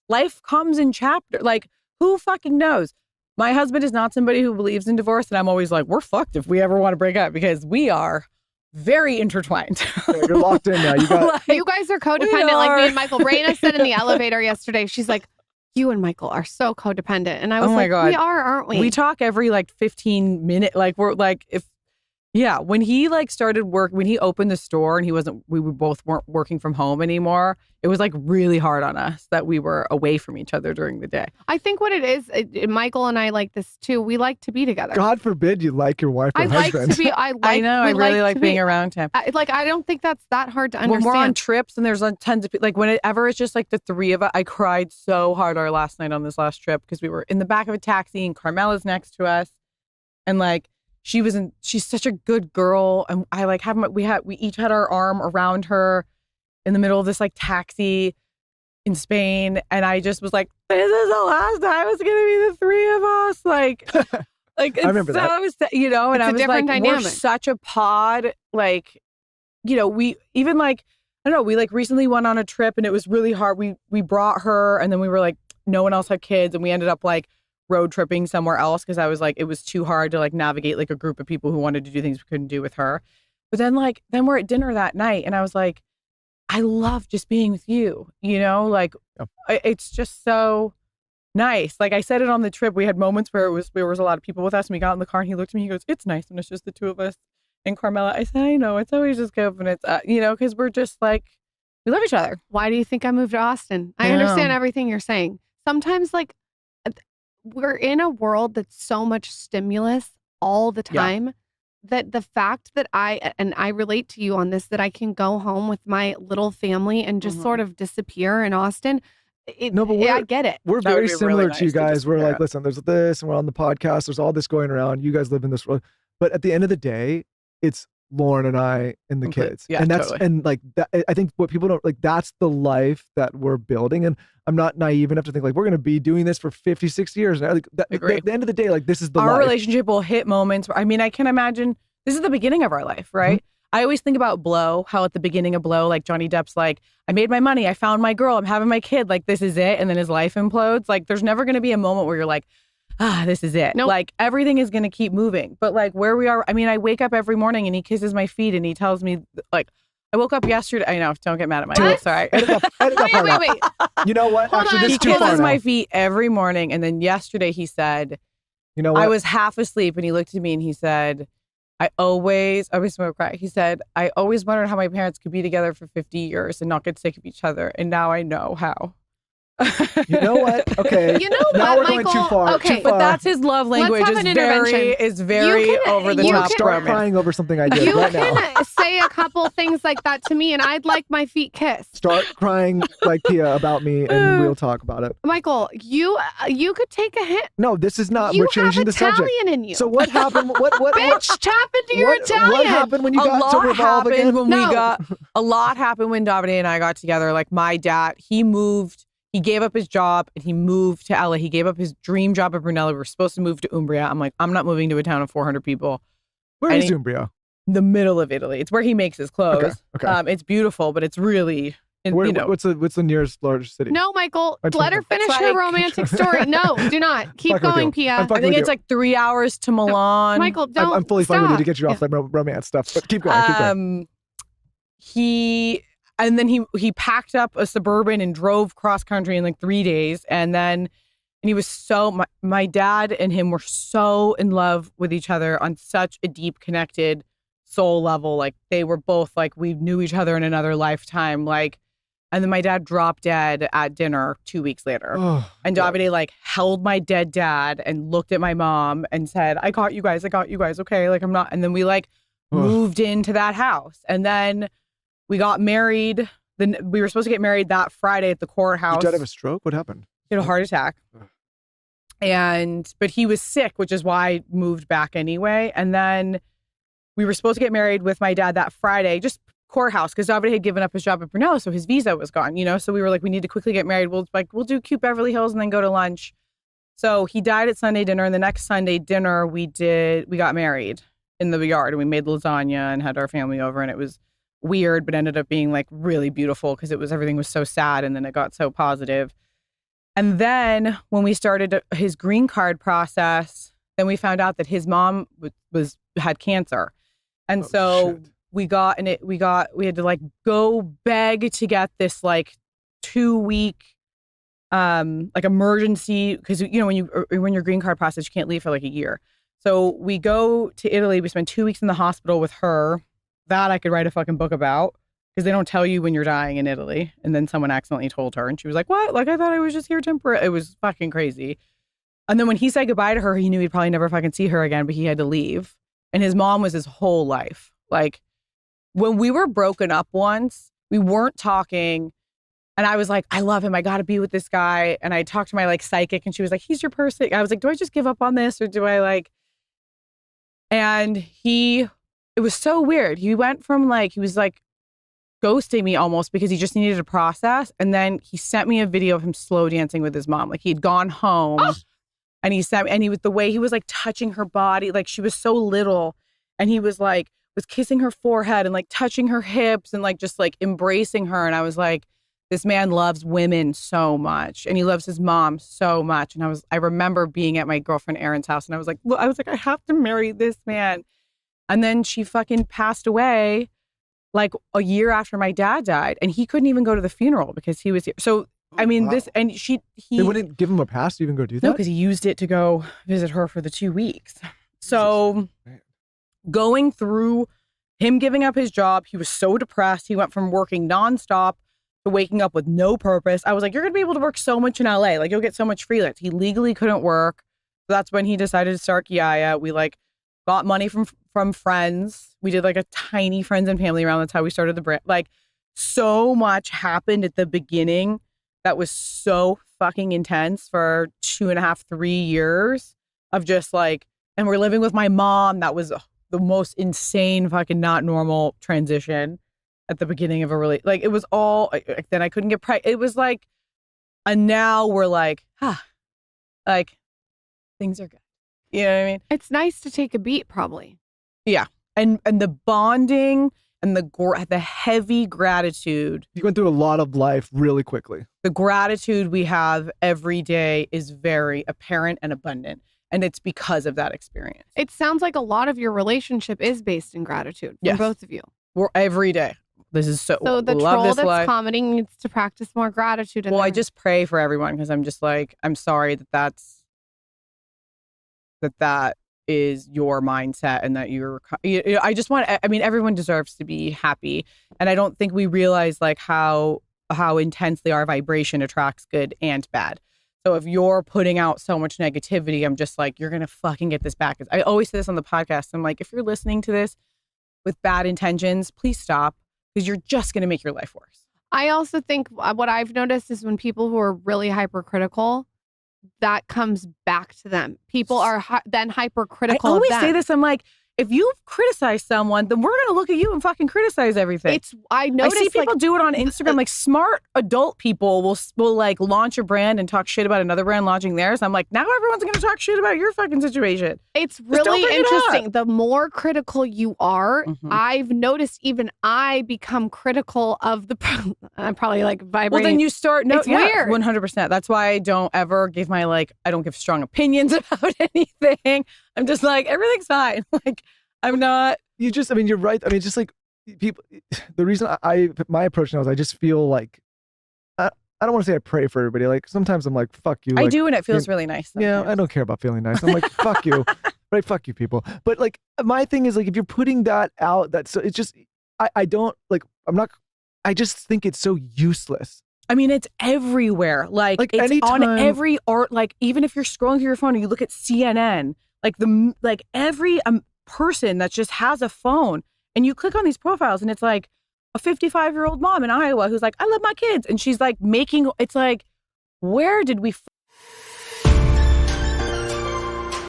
life comes in chapter. Like, who fucking knows? My husband is not somebody who believes in divorce. And I'm always like, we're fucked if we ever want to break up because we are very intertwined. Yeah, you're locked in now. You guys are codependent like me and Michael. Raina said in the elevator yesterday, she's like, you and Michael are so codependent. And I was like, God. We are, aren't we? We talk every like 15 minutes. Like we're like, when he like started work, when he opened the store and we both weren't working from home anymore. It was like really hard on us that we were away from each other during the day. I think what it is, Michael and I like this too. We like to be together. God forbid you like your wife or husband. I know. I really like being around him. I don't think that's that hard to understand. When we're on trips and there's tons of people, like whenever it's just like the three of us, I cried so hard our last night on this last trip because we were in the back of a taxi and Carmela's next to us. And like, she's such a good girl. And I like we each had our arm around her in the middle of this like taxi in Spain. And I just was like, this is the last time it's going to be the three of us. Like, I remember that. And I was like, dynamic. We're such a pod. Like, we even like, I don't know, we like recently went on a trip and it was really hard. We brought her and then we were like, no one else had kids. And we ended up like road tripping somewhere else because I was like, it was too hard to like navigate like a group of people who wanted to do things we couldn't do with her. But then we're at dinner that night and I was like, I love just being with you, like it's just so nice. Like I said it on the trip, we had moments where there was a lot of people with us and we got in the car and he looked at me, he goes, it's nice when it's just the two of us and Carmela. I said, I know, it's always just good when it's, because we're just like, we love each other. Why do you think I moved to Austin? I understand everything you're saying. Sometimes like we're in a world that's so much stimulus all the time. That the fact that I relate to you on this, that I can go home with my little family and just sort of disappear in Austin. I get it. We're very similar really to you guys. We're like, listen, there's this and we're on the podcast. There's all this going around. You guys live in this world. But at the end of the day, it's Lauren and I and the kids. Yeah, and that's, totally. and like, that, I think what people don't like, that's the life that we're building. And I'm not naive enough to think like, we're going to be doing this for 50, 60 years. And like, at the end of the day, like this is the Our life. relationship will hit moments. I mean, I can imagine this is the beginning of our life, right? I always think about Blow, how at the beginning of Blow, like Johnny Depp's like, I made my money, I found my girl, I'm having my kid, like this is it. And then his life implodes. Like there's never going to be a moment where you're like, this is it. Nope. Like everything is going to keep moving. But like where we are, I mean, I wake up every morning and he kisses my feet and he tells me like, I woke up yesterday. I know, don't get mad at my sorry. Wait. You know what? Hold Actually, on. this He is too far kisses now. my feet every morning. And then yesterday he said, You know what? I was half asleep and he looked at me and he said, I always cry. He said, I always wondered how my parents could be together for 50 years and not get sick of each other. And now I know how. You know what? Okay. You know now what, we're Michael? going too far. Okay. Too far. But that's his love language. Let's have an intervention. Is very over the you top. can- Start romance. crying over something I did You right now. can say a couple things like that to me and I'd like my feet kissed. Start crying like Pia about me and we'll talk about it. Michael, you could take a hit. No, this is not. You We're changing have the subject. Italian in you. So what happened? What Bitch, tap into your Italian. What happened when you got to Revolve again? A lot happened when Davide and I got together. Like my dad, he gave up his job and he moved to LA. He gave up his dream job at Brunello. We were supposed to move to Umbria. I'm like, I'm not moving to a town of 400 people. Where is Umbria? The middle of Italy. It's where he makes his clothes. Okay. It's beautiful, but it's really, What's the nearest largest city? No, Michael, That's let her fine. finish her romantic story. No, do not. Keep Fucking going, with you. Pia. I'm I fucking think with it's you. like 3 hours to Milan. Michael, don't. I'm fully fine with you to stop. get you off that romance stuff. But keep going. Keep going. He packed up a Suburban and drove cross country in like 3 days. And he was my dad and him were so in love with each other on such a deep connected soul level. Like they were both like, we knew each other in another lifetime. Like, and then my dad dropped dead at dinner 2 weeks later. Oh, and Davide like held my dead dad and looked at my mom and said, I got you guys. Okay. Like I'm not. And then we like moved into that house. And then we got married. Then we were supposed to get married that Friday at the courthouse. Did you have a stroke? What happened? He had a heart attack. But he was sick, which is why I moved back anyway. And then we were supposed to get married with my dad that Friday, just courthouse, because Davide had given up his job at Brunello, so his visa was gone, So we were like, we need to quickly get married. We'll do cute Beverly Hills and then go to lunch. So he died at Sunday dinner, and the next Sunday dinner we got married in the yard, and we made lasagna and had our family over, and it was weird, but ended up being like really beautiful because everything was so sad, and then it got so positive. And then when we started his green card process, then we found out that his mom had cancer. And so shit. we had to like go beg to get this like 2-week like emergency, because you know when your green card process, you can't leave for like a year. So we go to Italy. We spend 2 weeks in the hospital with her. That I could write a fucking book about, because they don't tell you when you're dying in Italy. And then someone accidentally told her, and she was like, "What? Like I thought I was just here temporary." It was fucking crazy. And then when he said goodbye to her, he knew he'd probably never fucking see her again, but he had to leave. And his mom was his whole life. Like when we were broken up once, we weren't talking. And I was like, I love him. I got to be with this guy. And I talked to my like psychic, and she was like, he's your person. I was like, do I just give up on this, or do I like? And it was so weird. He went from like, he was like ghosting me almost, because he just needed a process. And then he sent me a video of him slow dancing with his mom. Like he'd gone home. And he said, and he was the way he was like touching her body, like she was so little, and he was like kissing her forehead and like touching her hips and like just like embracing her. And I was like, this man loves women so much, and he loves his mom so much. And I remember being at my girlfriend Erin's house, and I was like, I have to marry this man. And then she fucking passed away like a year after my dad died, and he couldn't even go to the funeral because he was here. So I mean, this, and they wouldn't give him a pass to even go do that? No, because he used it to go visit her for the 2 weeks. So going through him giving up his job, he was so depressed. He went from working nonstop to waking up with no purpose. I was like, you're going to be able to work so much in LA. Like you'll get so much freelance. He legally couldn't work. So that's when he decided to start Kiaya. We like got money from friends. We did like a tiny friends and family round. That's how we started the brand. Like so much happened at the beginning that was so fucking intense for 2.5, 3 years of just like, and we're living with my mom. That was the most insane fucking not normal transition at the beginning of a like it was all, then I couldn't get pregnant. It was like, and now we're like, like things are good. You know what I mean? It's nice to take a beat, probably. Yeah. And the bonding and the heavy gratitude. You went through a lot of life really quickly. The gratitude we have every day is very apparent and abundant. And it's because of that experience. It sounds like a lot of your relationship is based in gratitude for both of you. We're every day. This is so the troll that's commenting needs to practice more gratitude. Well, I just pray for everyone, because I'm just like, I'm sorry that is your mindset, and that I just want, I mean, everyone deserves to be happy. And I don't think we realize like how intensely our vibration attracts good and bad. So if you're putting out so much negativity, I'm just like, you're going to fucking get this back. I always say this on the podcast. I'm like, if you're listening to this with bad intentions, please stop, because you're just going to make your life worse. I also think what I've noticed is when people who are really hypercritical, that comes back to them. People are then hypercritical. I always say this. I'm like, if you criticize someone, then we're going to look at you and fucking criticize everything. I see people do it on Instagram. Like smart adult people will like launch a brand and talk shit about another brand launching theirs. I'm like, now everyone's going to talk shit about your fucking situation. It's really interesting. The more critical you are, I've noticed even I become critical of the, I'm probably like vibrating. Well, then you start, it's weird. 100%. That's why I don't ever give I don't give strong opinions about anything. I'm just like, everything's fine. Like, I'm not. You're right. I mean, just like people, the reason my approach now is I just feel like, I don't want to say I pray for everybody. Like sometimes I'm like, fuck you. I do, and it feels really nice. Yeah, I don't care about feeling nice. I'm like, fuck you. Right, fuck you people. But like, my thing is like, if you're putting that out, it's just, I don't like, I just think it's so useless. I mean, it's everywhere. Like it's anytime, on every art. Like even if you're scrolling through your phone and you look at CNN, like every person that just has a phone, and you click on these profiles, and it's like a 55-year-old mom in Iowa who's like, I love my kids, and she's like it's like, where did we